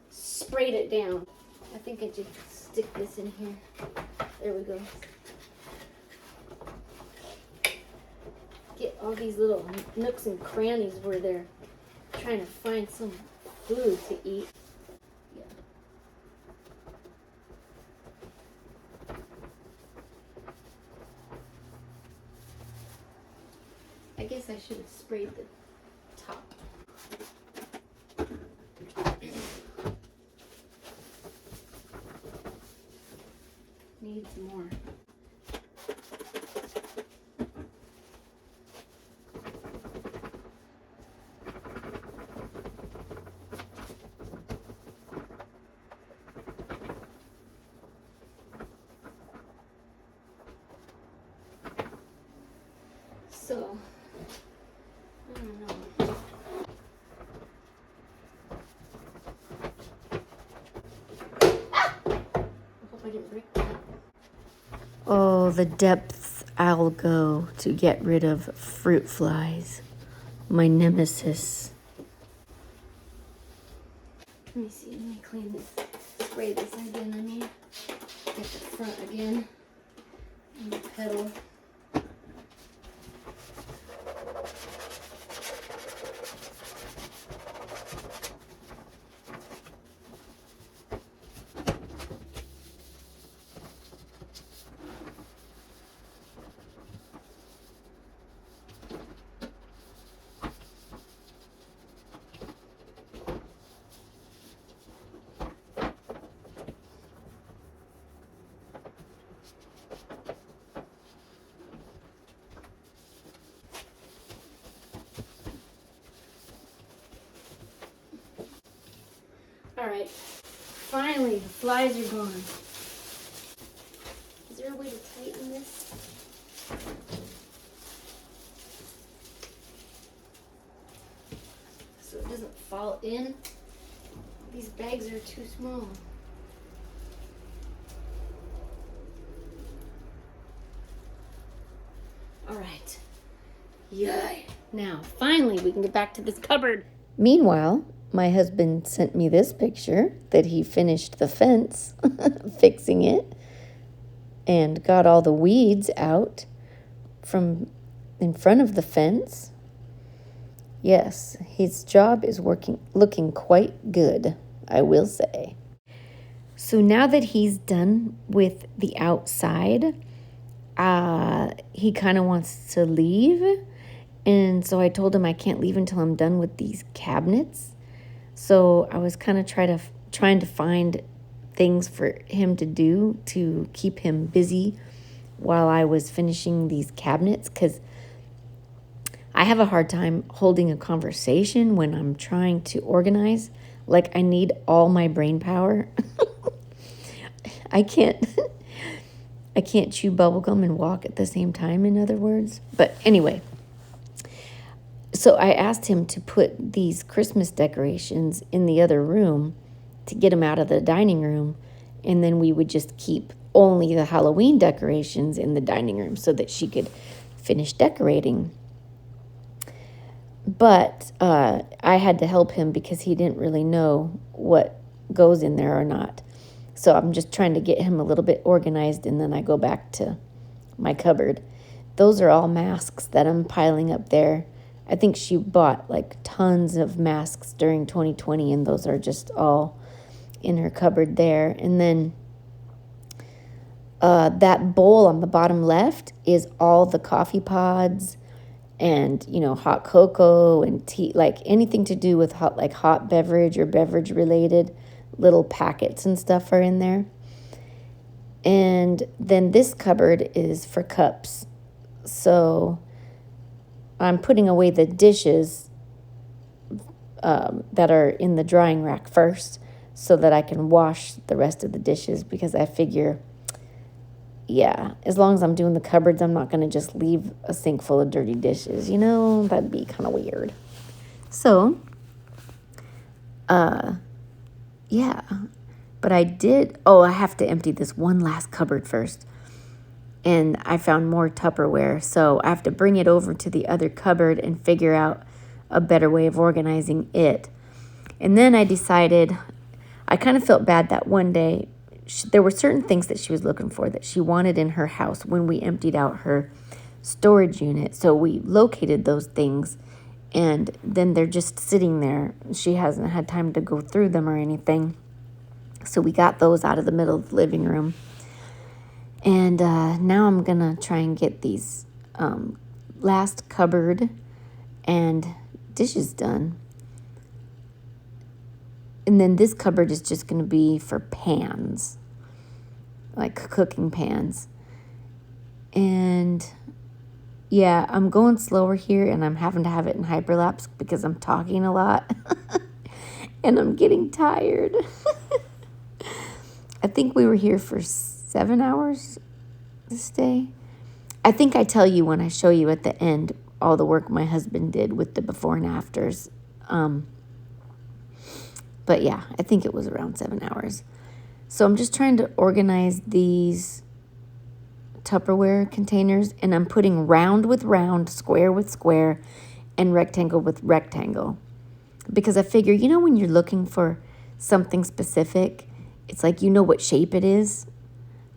sprayed it down. I think I just stick this in here. There we go. Get all these little nooks and crannies where they're trying to find some food to eat. Yeah. I guess I should have sprayed the top. Needs more. So, I don't know. Ah! I hope I didn't break that. Oh, the depths I'll go to get rid of fruit flies. My nemesis. Let me see, let me clean this. Spray this again, I mean. Get the front again. And the pedal. Alright, finally the flies are gone. Is there a way to tighten this? So it doesn't fall in? These bags are too small. Alright. Yay! Now, finally we can get back to this cupboard. Meanwhile, my husband sent me this picture that he finished the fence, fixing it, and got all the weeds out from in front of the fence. Yes, his job is looking quite good, I will say. So now that he's done with the outside, he kind of wants to leave. And so I told him I can't leave until I'm done with these cabinets. So I was kind of trying to find things for him to do to keep him busy while I was finishing these cabinets, because I have a hard time holding a conversation when I'm trying to organize. Like, I need all my brain power. I can't chew bubblegum and walk at the same time, in other words. But anyway, so I asked him to put these Christmas decorations in the other room to get them out of the dining room, and then we would just keep only the Halloween decorations in the dining room so that she could finish decorating. But I had to help him because he didn't really know what goes in there or not. So I'm just trying to get him a little bit organized, and then I go back to my cupboard. Those are all masks that I'm piling up there. I think she bought like tons of masks during 2020, and those are just all in her cupboard there. And then that bowl on the bottom left is all the coffee pods and, hot cocoa and tea, like anything to do with hot beverage or beverage related little packets and stuff are in there. And then this cupboard is for cups. So I'm putting away the dishes that are in the drying rack first so that I can wash the rest of the dishes, because I figure, yeah, as long as I'm doing the cupboards, I'm not going to just leave a sink full of dirty dishes. You know, that'd be kind of weird. So, yeah. But I have to empty this one last cupboard first. And I found more Tupperware, so I have to bring it over to the other cupboard and figure out a better way of organizing it. And then I decided, I kind of felt bad that one day, there were certain things that she was looking for that she wanted in her house when we emptied out her storage unit. So we located those things, and then they're just sitting there. She hasn't had time to go through them or anything. So we got those out of the middle of the living room. And now I'm going to try and get these last cupboard and dishes done. And then this cupboard is just going to be for pans, like cooking pans. And yeah, I'm going slower here, and I'm having to have it in hyperlapse because I'm talking a lot. And I'm getting tired. I think we were here for 7 hours this day. I think I tell you when I show you at the end all the work my husband did with the before and afters. But yeah, I think it was around 7 hours. So I'm just trying to organize these Tupperware containers, and I'm putting round with round, square with square, and rectangle with rectangle. Because I figure, you know, when you're looking for something specific, it's like you know what shape it is,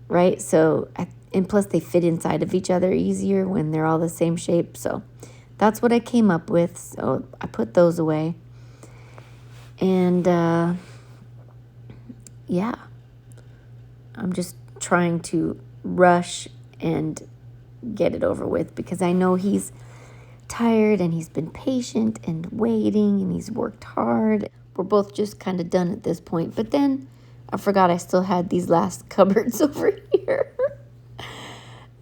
right? So, and plus they fit inside of each other easier when they're all the same shape. So that's what I came up with. So I put those away. And yeah, I'm just trying to rush and get it over with, because I know he's tired and he's been patient and waiting and he's worked hard. We're both just kind of done at this point. But then I forgot I still had these last cupboards over here.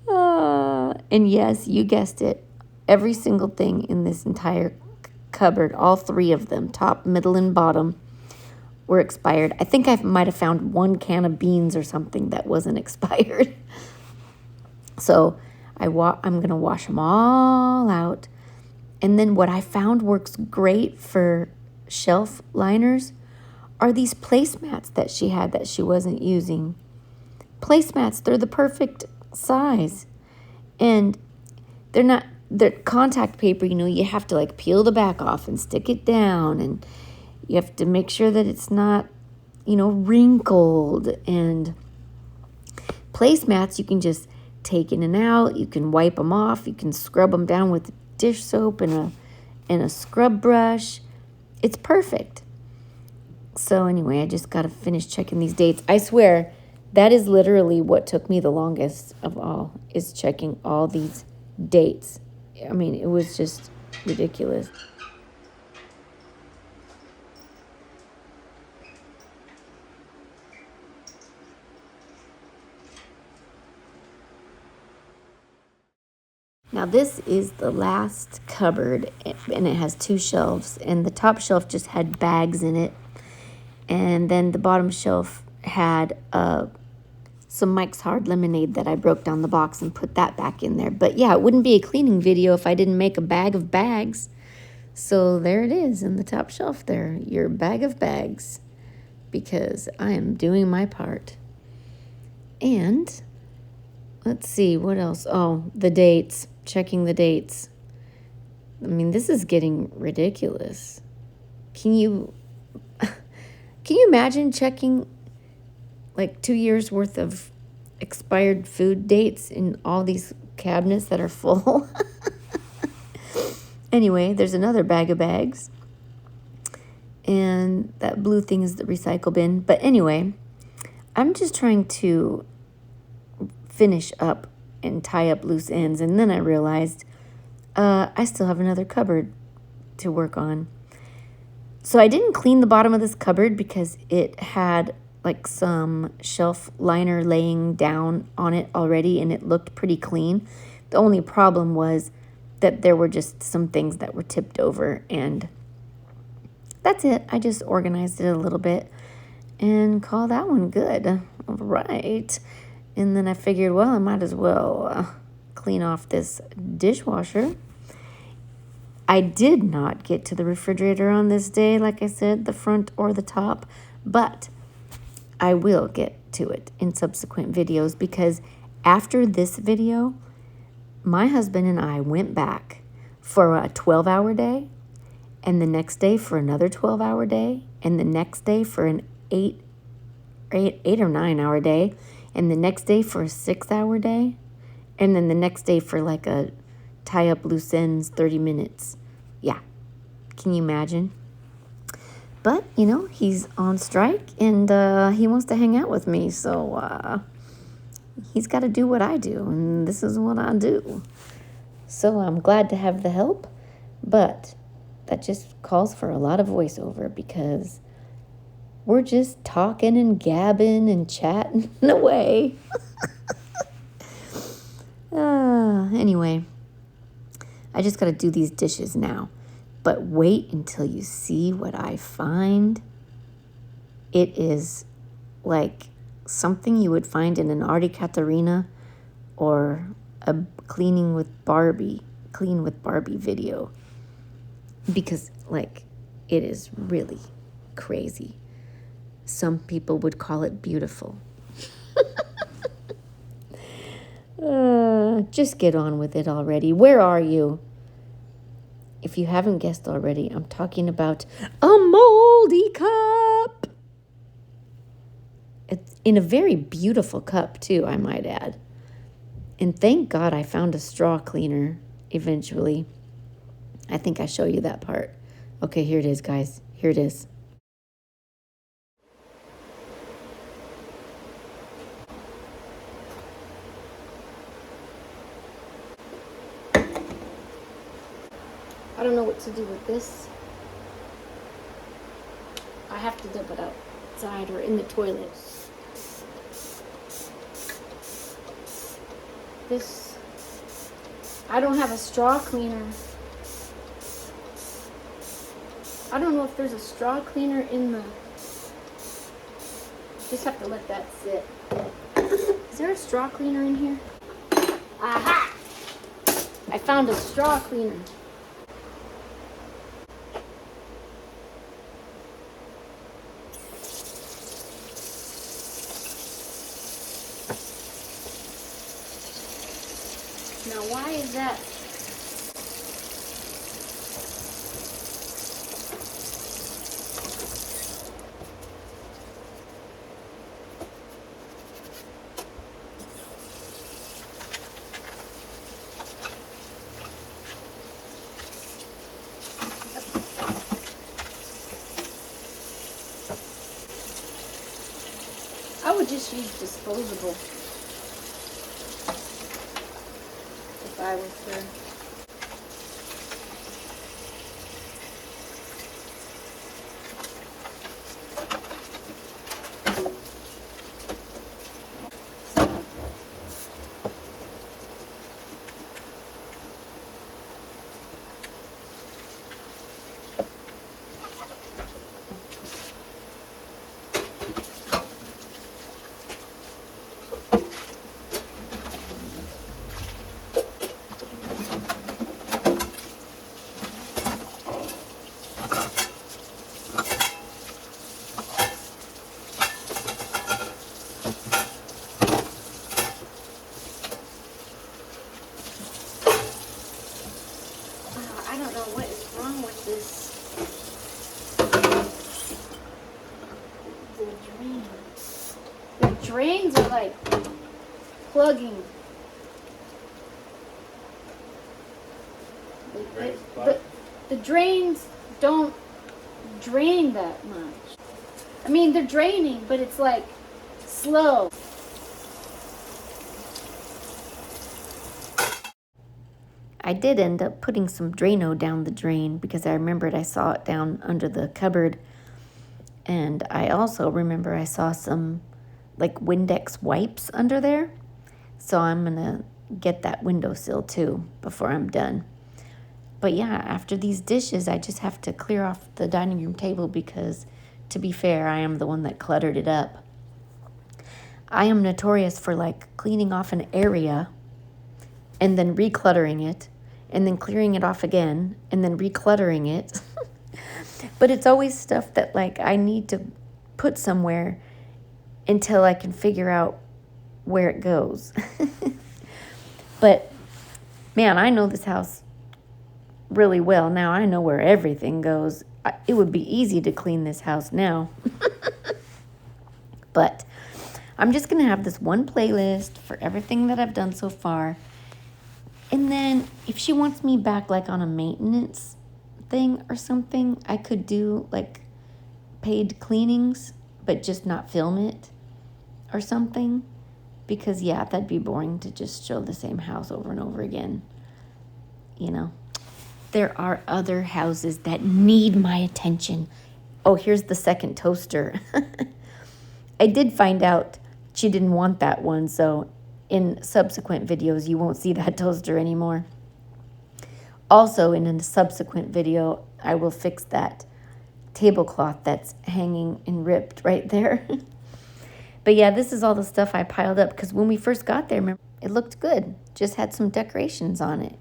And yes, you guessed it. Every single thing in this entire cupboard, all three of them, top, middle, and bottom, were expired. I think I might have found one can of beans or something that wasn't expired. So I'm going to wash them all out. And then what I found works great for shelf liners are these placemats that she had that she wasn't using. Placemats, they're the perfect size. And they're contact paper, you know, you have to like peel the back off and stick it down, and you have to make sure that it's not, you know, wrinkled. And placemats, you can just take in and out, you can wipe them off, you can scrub them down with dish soap and a scrub brush. It's perfect. So anyway, I just got to finish checking these dates. I swear, that is literally what took me the longest of all, is checking all these dates. I mean, it was just ridiculous. Now this is the last cupboard, and it has 2 shelves, and the top shelf just had bags in it, and then the bottom shelf had some Mike's Hard Lemonade that I broke down the box and put that back in there. But yeah, it wouldn't be a cleaning video if I didn't make a bag of bags. So there it is in the top shelf there, your bag of bags, because I am doing my part. And let's see, what else? Oh, the dates, checking the dates. I mean, this is getting ridiculous. Can you imagine checking like 2 years worth of expired food dates in all these cabinets that are full? Anyway, there's another bag of bags. And that blue thing is the recycle bin. But anyway, I'm just trying to finish up and tie up loose ends. And then I realized I still have another cupboard to work on. So I didn't clean the bottom of this cupboard because it had like some shelf liner laying down on it already, and it looked pretty clean. The only problem was that there were just some things that were tipped over, and that's it. I just organized it a little bit and call that one good. All right. And then I figured, well, I might as well clean off this dishwasher. I did not get to the refrigerator on this day, like I said, the front or the top, but I will get to it in subsequent videos, because after this video, my husband and I went back for a 12-hour day, and the next day for another 12-hour day, and the next day for an 8 or 9-hour day, and the next day for a 6-hour day, and then the next day for like a tie up loose ends 30 minutes. Yeah, can you imagine? But, you know, he's on strike, and he wants to hang out with me, so he's got to do what I do, and this is what I do. So I'm glad to have the help, but that just calls for a lot of voiceover, because we're just talking and gabbing and chatting away. Anyway, I just got to do these dishes now. But wait until you see what I find. It is like something you would find in an Artie Katarina or a clean with Barbie video. Because, like, it is really crazy. Some people would call it beautiful. Just get on with it already. Where are you? If you haven't guessed already, I'm talking about a moldy cup. It's in a very beautiful cup, too, I might add. And thank God I found a straw cleaner eventually. I think I show you that part. Okay, here it is, guys. Here it is. I don't know what to do with this. I have to dump it outside or in the toilet. This, I don't have a straw cleaner. I don't know if there's a straw cleaner in the, just have to let that sit. Is there a straw cleaner in here? Aha! I found a straw cleaner. Now, why is that? I would just use disposable if I was her. I don't know what is wrong with this. The drains are like plugging. The drains don't drain that much. I mean, they're draining, but it's like slow. I did end up putting some Drano down the drain because I remembered I saw it down under the cupboard. And I also remember I saw some like Windex wipes under there. So I'm going to get that windowsill too before I'm done. But yeah, after these dishes, I just have to clear off the dining room table because, to be fair, I am the one that cluttered it up. I am notorious for like cleaning off an area and then recluttering it and then clearing it off again and then recluttering it. But it's always stuff that like I need to put somewhere until I can figure out where it goes. But man, I know this house really well now. I know where everything goes. It would be easy to clean this house now. But I'm just going to have this one playlist for everything that I've done so far. And then if she wants me back like on a maintenance thing or something, I could do like paid cleanings, but just not film it or something. Because yeah, that'd be boring to just show the same house over and over again. You know, there are other houses that need my attention. Oh, here's the second toaster. I did find out she didn't want that one, so in subsequent videos, you won't see that toaster anymore. Also, in a subsequent video, I will fix that tablecloth that's hanging and ripped right there. But yeah, this is all the stuff I piled up because when we first got there, remember, it looked good. Just had some decorations on it.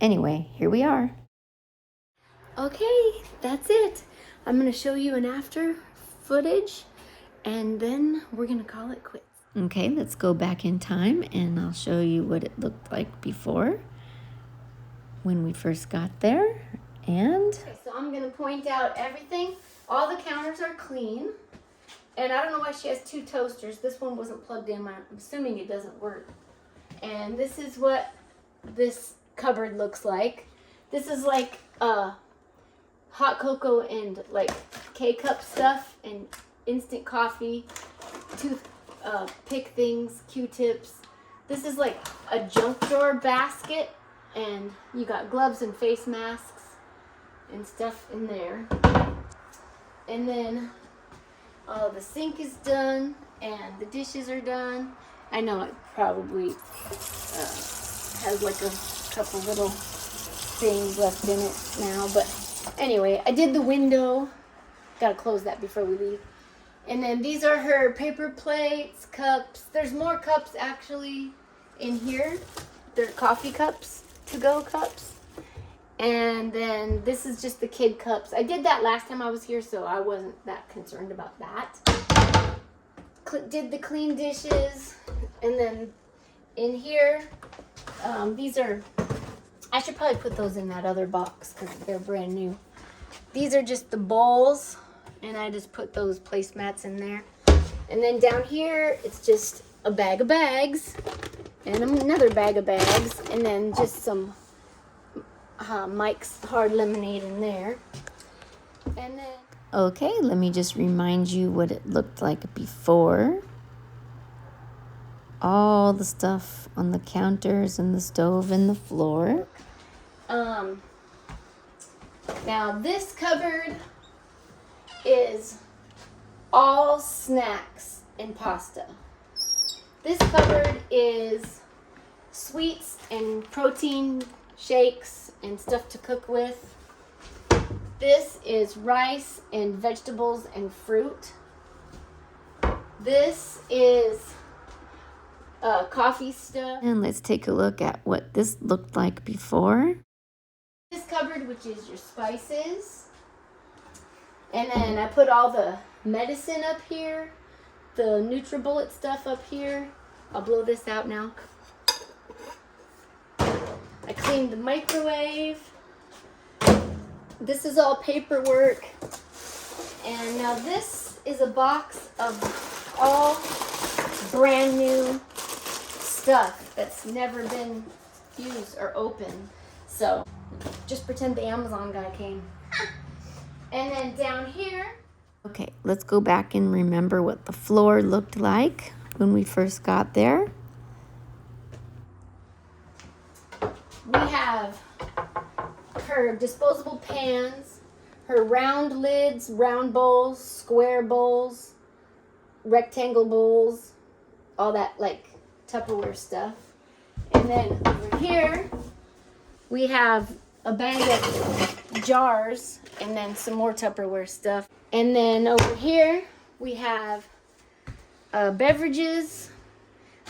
Anyway, here we are. Okay, that's it. I'm going to show you an after footage and then we're going to call it quits. Okay, let's go back in time and I'll show you what it looked like before when we first got there. And okay, so I'm going to point out everything. All the counters are clean. And I don't know why she has two toasters. This one wasn't plugged in. I'm assuming it doesn't work. And this is what this cupboard looks like. This is like hot cocoa and like K-cup stuff and instant coffee, pick things, Q-tips. This is like a junk drawer basket, and you got gloves and face masks and stuff in there. And then the sink is done and the dishes are done. I know it probably has like a couple little things left in it now, but anyway, I did the window. Gotta close that before we leave. And then these are her paper plates, cups. There's more cups actually in here. They're coffee cups, to-go cups. And then this is just the kid cups. I did that last time I was here, so I wasn't that concerned about that. Did the clean dishes. And then in here, these are, I should probably put those in that other box because they're brand new. These are just the bowls, and I just put those placemats in there. And then down here, it's just a bag of bags and another bag of bags, and then just some Mike's Hard Lemonade in there. And then okay, let me just remind you what it looked like before. All the stuff on the counters and the stove and the floor. Now this cupboard is all snacks and pasta. This cupboard is sweets and protein shakes and stuff to cook with. This is rice and vegetables and fruit. This is coffee stuff. And let's take a look at what this looked like before. This cupboard, which is your spices. And then I put all the medicine up here, the NutriBullet stuff up here. I'll blow this out now. I cleaned the microwave. This is all paperwork. And now this is a box of all brand new stuff that's never been used or opened. So just pretend the Amazon guy came. And then down here. Okay, let's go back and remember what the floor looked like when we first got there. We have her disposable pans, her round lids, round bowls, square bowls, rectangle bowls, all that like Tupperware stuff. And then over here, we have a bag of jars and then some more Tupperware stuff. And then over here, we have beverages,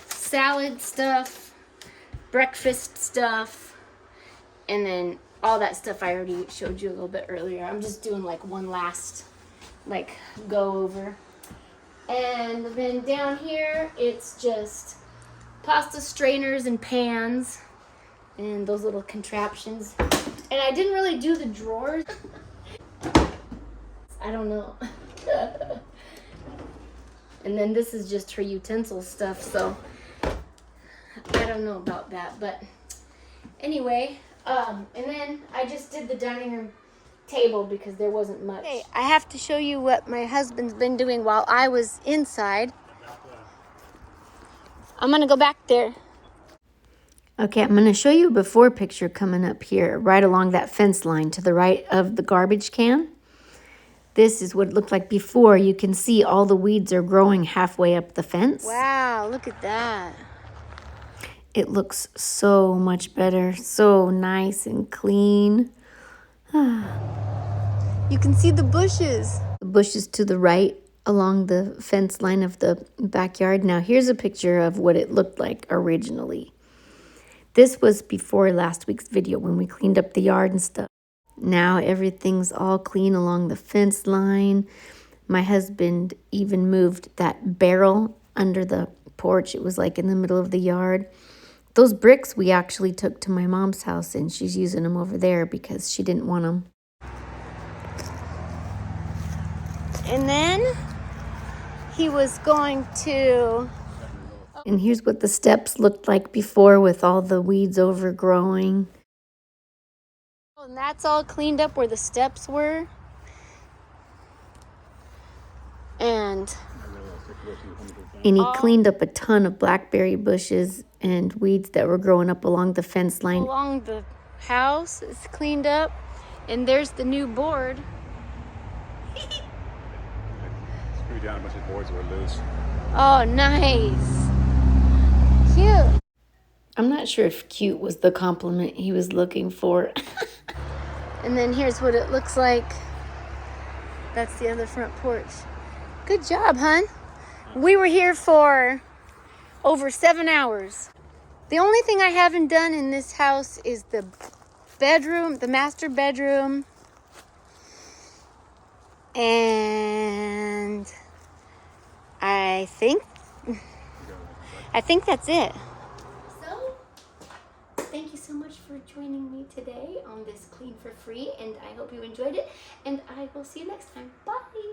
salad stuff, breakfast stuff, and then all that stuff I already showed you a little bit earlier. I'm just doing like one last like go over. And then down here, it's just pasta strainers and pans and those little contraptions. And I didn't really do the drawers. I don't know. And then this is just her utensil stuff, so I don't know about that. But anyway, and then I just did the dining room table because there wasn't much. Hey, I have to show you what my husband's been doing while I was inside. I'm gonna go back there. Okay, I'm gonna show you a before picture coming up here, right along that fence line to the right of the garbage can. This is what it looked like before. You can see all the weeds are growing halfway up the fence. Wow, look at that. It looks so much better, so nice and clean. You can see the bushes. The bushes to the right along the fence line of the backyard. Now here's a picture of what it looked like originally. This was before last week's video when we cleaned up the yard and stuff. Now everything's all clean along the fence line. My husband even moved that barrel under the porch. It was like in the middle of the yard. Those bricks we actually took to my mom's house, and she's using them over there because she didn't want them. And then he was going to... And here's what the steps looked like before with all the weeds overgrowing. And that's all cleaned up where the steps were. And he cleaned up a ton of blackberry bushes and weeds that were growing up along the fence line. Along the house is cleaned up. And there's the new board. Screw down a bunch of boards that were loose. Oh, nice. Cute. I'm not sure if cute was the compliment he was looking for. And then here's what it looks like. That's the other front porch. Good job, hon. We were here for over 7 hours. The only thing I haven't done in this house is the bedroom, the master bedroom. And I think that's it. So, thank you so much for joining me today on this Clean for Free, and I hope you enjoyed it, and I will see you next time. Bye!